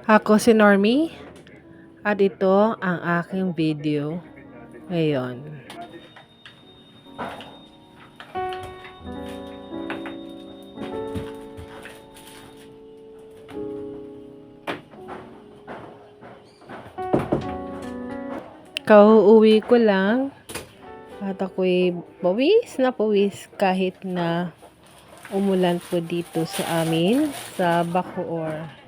Ako si Normie at ito ang aking video ngayon. Kauuwi ko lang at ako'y pawis kahit na umulan po dito sa amin sa Bacoor.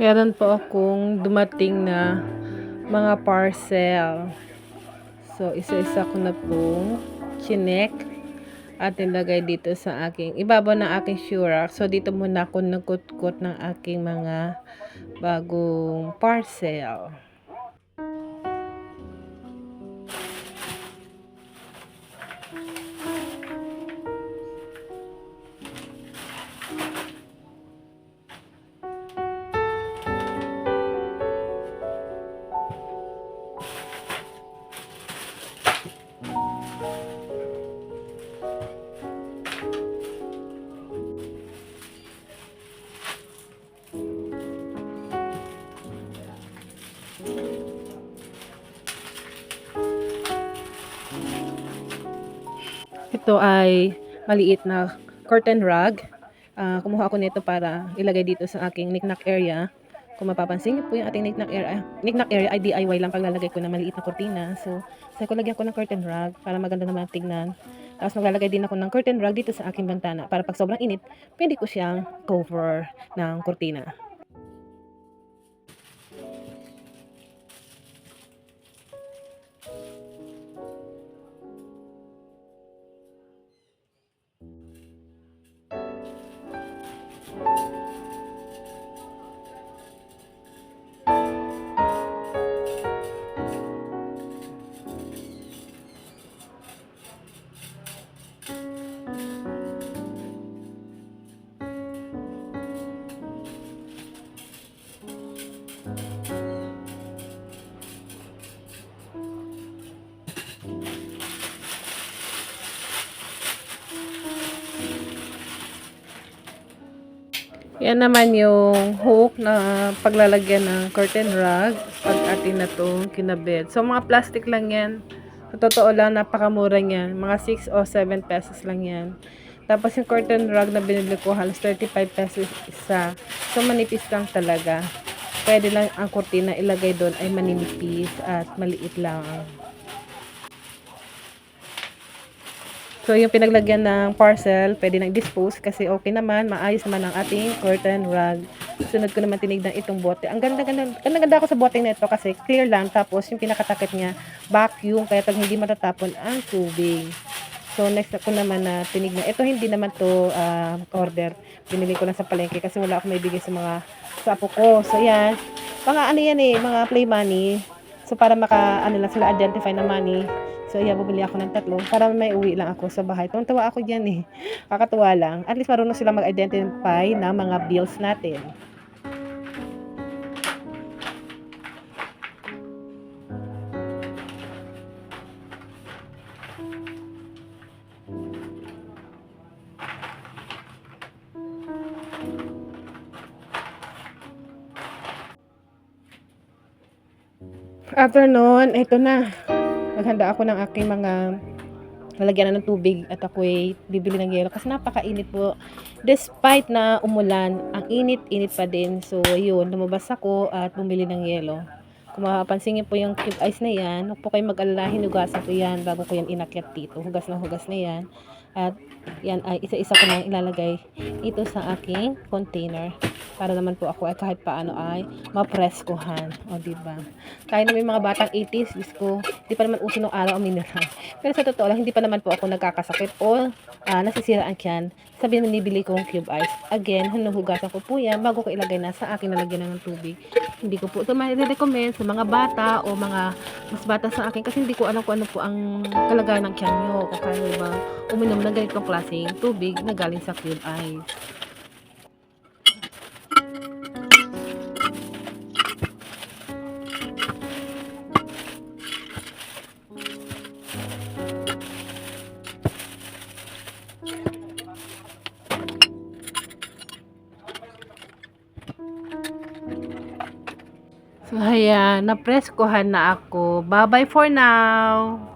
Meron po akong dumating na mga parcel. So, isa-isa ko na pong chinek at nilagay dito sa aking ibabaw ng aking Shura. So, dito muna ako nagkutkot ng aking mga bagong parcel. Ito ay maliit na curtain rug. Kumuha ako nito para ilagay dito sa aking knick-knack area. Kung mapapansin niyo po yung ating knick-knack area ay DIY lang paglalagay ko ng maliit na kurtina. So, ko lagyan ko ng curtain rug para maganda naman tignan. Tapos maglalagay din ako ng curtain rug dito sa aking bintana para pag sobrang init, pwede ko siyang cover ng kurtina. Yan naman yung hook na paglalagyan ng curtain rug pag atin na itong kinabit. So, mga plastic lang yan. Sa totoo lang, napakamura yan. Mga 6 o 7 pesos lang yan. Tapos yung curtain rug na binili ko, halos 35 pesos isa. So, manipis lang talaga. Pwede lang ang kurtina ilagay doon ay maninipis at maliit lang. So, yung pinaglagyan ng parcel, pwede nang dispose kasi okay naman, maayos naman ang ating curtain rug. Sunod ko naman tinignan itong bote. Ang ganda ako sa bote na ito kasi clear lang. Tapos, yung pinakatakip niya, vacuum, kaya hindi matatapon ang tubig. So, next ako naman na tinignan. Ito hindi naman to order. Binili ko lang sa palengke kasi wala akong may bigay sa apo ko. So, yan. Mga ano yan mga play money. So, para sila identify na money. So, bumili ako ng 3 para may uwi lang ako sa bahay. Tuwa ako dyan Kakatuwa lang. At least marunong sila mag-identify ng mga bills natin. After noon, ito na. Naghanda ako ng aking mga lalagyan ng tubig at ako'y bibili ng yelo kasi napakainit po. Despite na umulan, ang init-init pa din. So, yun, lumabas ako at bumili ng yelo. Kung mapapansin niyo po yung cube ice na yan, huwag po kayo mag-alala, hinugasan ko yan bago ko yan inakyat dito. Hugas na yan. At yan ay isa-isa ko nang ilalagay ito sa aking container. Para naman po ako ay kahit paano ay mapreskuhan. O, diba? Kaya naman yung mga batang 80s, ko, hindi pa naman uso ng araw ang mineral. Pero sa totoo lang, hindi pa naman po ako nagkakasakit o nasisira ang tiyan. Sabihin na nibili kong cube ice. Again, hinuhugasan ko po yan bago ko ilagay na sa akin nalagyan ng tubig. Hindi ko po ito ma-recommend sa mga bata o mga mas bata sa akin kasi hindi ko alam kung ano po ang kalagayan ng tiyan nyo. Kung kaya ba uminom ng ganitong klaseng tubig na galing sa cube ice. So, ayan, napreskuhan na ako. Bye-bye for now.